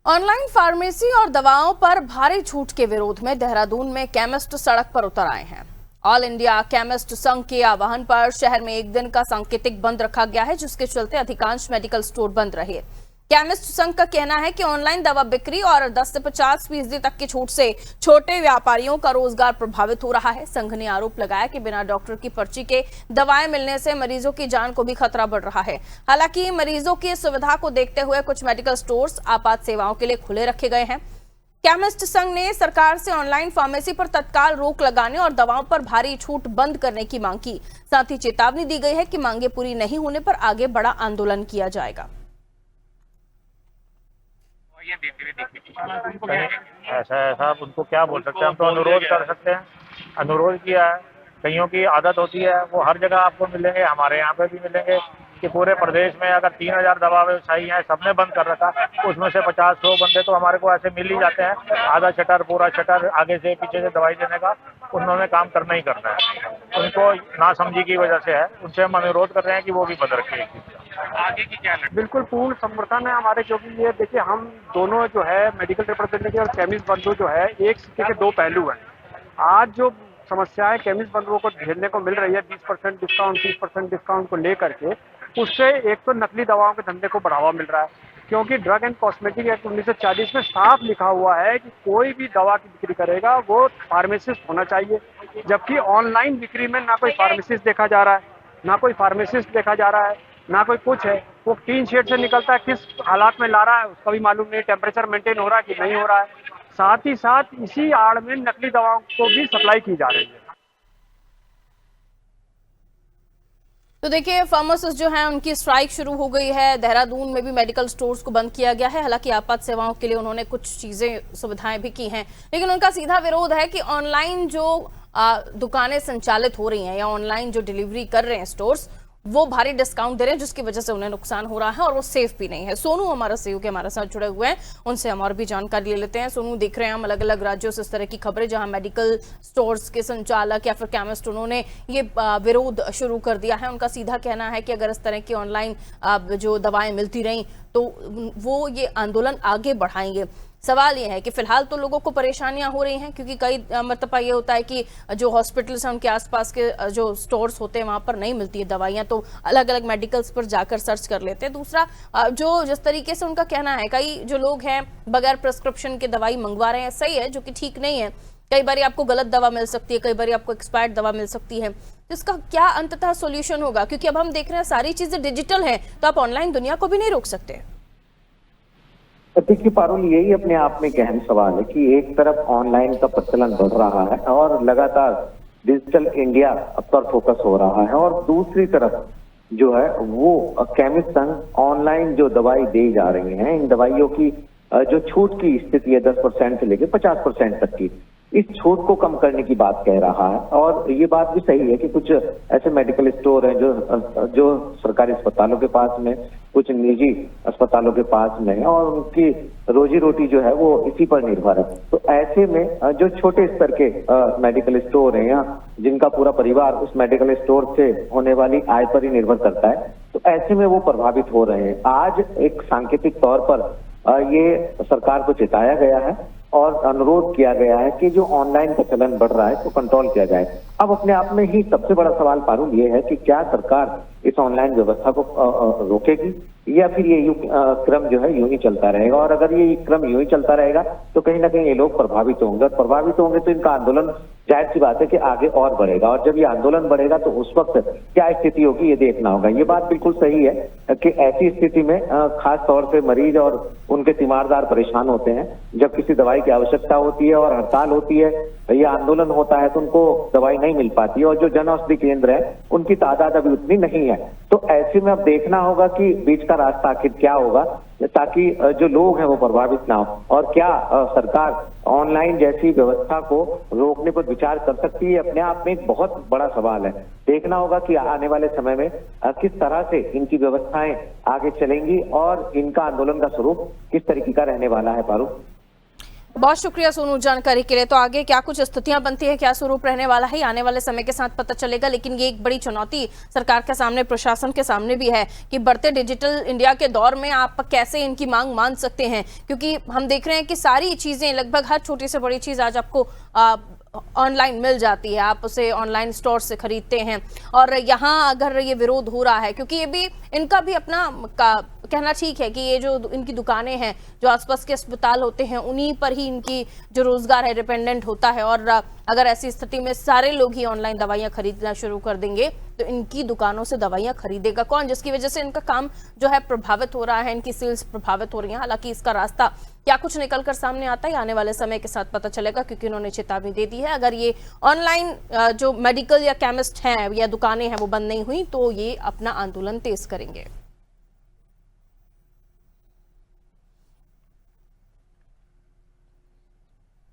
Online pharmacy और दवाओं पर भारी छूट के विरोध में देहरादून में केमिस्ट सड़क पर उतर आए हैं। ऑल इंडिया केमिस्ट संघ के आह्वान पर शहर में एक दिन का सांकेतिक बंद रखा गया है, जिसके चलते अधिकांश मेडिकल स्टोर बंद रहे। केमिस्ट संघ का कहना है कि ऑनलाइन दवा बिक्री और 10 से 50% तक की छूट से छोटे व्यापारियों का रोजगार प्रभावित हो रहा है। संघ ने आरोप लगाया कि बिना डॉक्टर की पर्ची के दवाएं मिलने से मरीजों की जान को भी खतरा बढ़ रहा है। हालांकि मरीजों की सुविधा को देखते हुए कुछ मेडिकल स्टोर्स आपात सेवाओं के लिए खुले रखे गए हैं। केमिस्ट संघ ने सरकार से ऑनलाइन फार्मेसी पर तत्काल रोक लगाने और दवाओं पर भारी छूट बंद करने की मांग की। साथ ही चेतावनी दी गई है कि मांगे पूरी नहीं होने पर आगे बड़ा आंदोलन किया जाएगा। ऐसा आप उनको क्या बोल सकते हैं? हम तो अनुरोध कर सकते हैं, अनुरोध किया है। कईयों की आदत होती है, वो हर जगह आपको मिलेंगे, हमारे यहाँ पे भी मिलेंगे कि पूरे प्रदेश में अगर 3000 दवा व्यवसायी हैं, सबने बंद कर रखा, उसमें से 50-100 बंदे तो हमारे को ऐसे मिल ही जाते हैं। आधा शटर पूरा शटर आगे से पीछे से दवाई देने का उन्होंने काम करना ही करना है। उनको नासमझी की वजह से है, उनसे हम अनुरोध कर रहे हैं कि वो भी बंद रखें। आगे की क्या बिल्कुल पूर्ण समर्थन है हमारे, क्योंकि ये देखिए हम दोनों जो है मेडिकल रिप्रेजेंटेटिव और केमिस्ट बंधु जो है एक सिक्के के दो पहलू हैं। आज जो समस्याएं केमिस्ट बंधुओं को झेलने को मिल रही है 20% डिस्काउंट 30% डिस्काउंट को लेकर के, उससे एक तो नकली दवाओं के धंधे को बढ़ावा मिल रहा है, क्योंकि ड्रग एंड कॉस्मेटिक एक्ट 1940 में साफ लिखा हुआ है कि कोई भी दवा की बिक्री करेगा वो फार्मासिस्ट होना चाहिए। जबकि ऑनलाइन बिक्री में ना कोई फार्मासिस्ट देखा जा रहा है, ना कोई फार्मासिस्ट देखा जा रहा है, ना कोई कुछ है। वो टीन शेड से निकलता है, किस हालात में ला रहा है उसका भी मालूम नहीं, टेम्परेचर मेंटेन हो रहा है कि नहीं हो रहा है। साथ ही साथ इसी आड़ में नकली दवाओं को भी सप्लाई की जा रही है। तो देखिए, फार्मासिस्ट जो हैं उनकी स्ट्राइक शुरू हो गई है। देहरादून में भी मेडिकल स्टोर्स को बंद किया गया है। हालांकि आपात सेवाओं के लिए उन्होंने कुछ चीजें सुविधाएं भी की हैं, लेकिन उनका सीधा विरोध है कि ऑनलाइन जो दुकानें संचालित हो रही हैं या ऑनलाइन जो डिलीवरी कर रहे हैं स्टोर्स, वो भारी डिस्काउंट दे रहे हैं, जिसकी वजह से उन्हें नुकसान हो रहा है और वो सेफ भी नहीं है। सोनू हमारा सहयोगी हमारे साथ जुड़े हुए हैं, उनसे हम और भी जानकारी ले लेते हैं। सोनू, देख रहे हैं हम अलग अलग राज्यों से इस तरह की खबरें जहां मेडिकल स्टोर्स के संचालक या फिर केमिस्ट उन्होंने ये विरोध शुरू कर दिया है। उनका सीधा कहना है कि अगर इस तरह की ऑनलाइन जो दवाएं मिलती रहीं तो वो ये आंदोलन आगे बढ़ाएंगे। सवाल ये है कि फिलहाल तो लोगों को परेशानियां हो रही हैं, क्योंकि कई मरतबा ये होता है कि जो हॉस्पिटल्स हैं उनके आसपास के जो स्टोर्स होते हैं वहां पर नहीं मिलती है दवाइयां, तो अलग अलग मेडिकल्स पर जाकर सर्च कर लेते हैं। दूसरा, जो जिस तरीके से उनका कहना है, कई जो लोग हैं बगैर प्रिस्क्रिप्शन के दवाई मंगवा रहे हैं, सही है, जो कि ठीक नहीं है। कई बार आपको गलत दवा मिल सकती है, कई बार आपको एक्सपायर्ड दवा मिल सकती है। तो इसका क्या अंततः सोल्यूशन होगा? क्योंकि अब हम देख रहे हैं सारी चीजें डिजिटल हैं, तो आप ऑनलाइन दुनिया को भी नहीं रोक सकते। देखिए पारुल, यही अपने आप में एक अहम सवाल है कि एक तरफ ऑनलाइन का प्रचलन बढ़ रहा है और लगातार डिजिटल इंडिया पर फोकस हो रहा है, और दूसरी तरफ जो है वो केमिस्ट संघ ऑनलाइन जो दवाई दी जा रही हैं, इन दवाइयों की जो छूट की स्थिति है 10% से लेकर 50% तक की, इस छूट को कम करने की बात कह रहा है। और ये बात भी सही है कि कुछ ऐसे मेडिकल स्टोर हैं जो सरकारी अस्पतालों के पास में, कुछ निजी अस्पतालों के पास में है, और उनकी रोजी रोटी जो है वो इसी पर निर्भर है। तो ऐसे में जो छोटे स्तर के मेडिकल स्टोर हैं या जिनका पूरा परिवार उस मेडिकल स्टोर से होने वाली आय पर ही निर्भर करता है, तो ऐसे में वो प्रभावित हो रहे हैं। आज एक सांकेतिक तौर पर ये सरकार को चेताया गया है और अनुरोध किया गया है कि जो ऑनलाइन का चलन बढ़ रहा है तो कंट्रोल किया जाए। अब अपने आप में ही सबसे बड़ा सवाल पारुल ये है कि क्या सरकार इस ऑनलाइन व्यवस्था को रोकेगी या फिर ये क्रम जो है यूं ही चलता रहेगा। और अगर ये क्रम यूं ही चलता रहेगा तो कहीं ना कहीं ये लोग प्रभावित होंगे, और प्रभावित होंगे तो इनका आंदोलन जाहिर सी बात है कि आगे और बढ़ेगा, और जब ये आंदोलन बढ़ेगा तो उस वक्त क्या स्थिति होगी ये देखना होगा। ये बात बिल्कुल सही है कि ऐसी स्थिति में खास तौर से मरीज और उनके तीमारदार परेशान होते हैं। जब किसी दवाई की आवश्यकता होती है और हड़ताल होती है या आंदोलन होता है तो उनको दवाई नहीं मिल पाती है, और जो जन औषधि केंद्र है उनकी तादाद अभी उतनी नहीं है। तो ऐसे में अब देखना होगा कि बीच का रास्ता आखिर क्या होगा, ताकि जो लोग हैं वो प्रभावित ना हो, और क्या सरकार ऑनलाइन जैसी व्यवस्था को रोकने पर विचार कर सकती है। अपने आप में एक बहुत बड़ा सवाल है। देखना होगा कि आने वाले समय में किस तरह से इनकी व्यवस्थाएं आगे चलेंगी और इनका आंदोलन का स्वरूप किस तरीके का रहने वाला है। पारू, बहुत शुक्रिया सोनू जानकारी के लिए। तो आगे क्या कुछ स्थितियां बनती है, क्या स्वरूप रहने वाला है, आने वाले समय के साथ पता चलेगा। लेकिन ये एक बड़ी चुनौती सरकार के सामने, प्रशासन के सामने भी है कि बढ़ते डिजिटल इंडिया के दौर में आप कैसे इनकी मांग मान सकते हैं, क्योंकि हम देख रहे हैं कि सारी चीजें, लगभग हर छोटी से बड़ी चीज आज आपको ऑनलाइन मिल जाती है, आप उसे ऑनलाइन स्टोर से खरीदते हैं। और यहाँ अगर ये विरोध हो रहा है, क्योंकि ये भी इनका भी अपना कहना ठीक है कि ये जो इनकी दुकानें हैं, जो आसपास के अस्पताल होते हैं, उन्हीं पर ही इनकी जो रोजगार है डिपेंडेंट होता है। और अगर ऐसी स्थिति में सारे लोग ही ऑनलाइन दवाइयां खरीदना शुरू कर देंगे तो इनकी दुकानों से दवाइयां खरीदेगा कौन, जिसकी वजह से इनका काम जो है प्रभावित हो रहा है, इनकी सेल्स प्रभावित हो रही है। हालांकि इसका रास्ता क्या कुछ निकल कर सामने आता है, आने वाले समय के साथ पता चलेगा, क्योंकि उन्होंने चेतावनी दे दी है अगर ये ऑनलाइन जो मेडिकल या केमिस्ट हैं या दुकानें हैं वो बंद नहीं हुई तो ये अपना आंदोलन तेज करेंगे।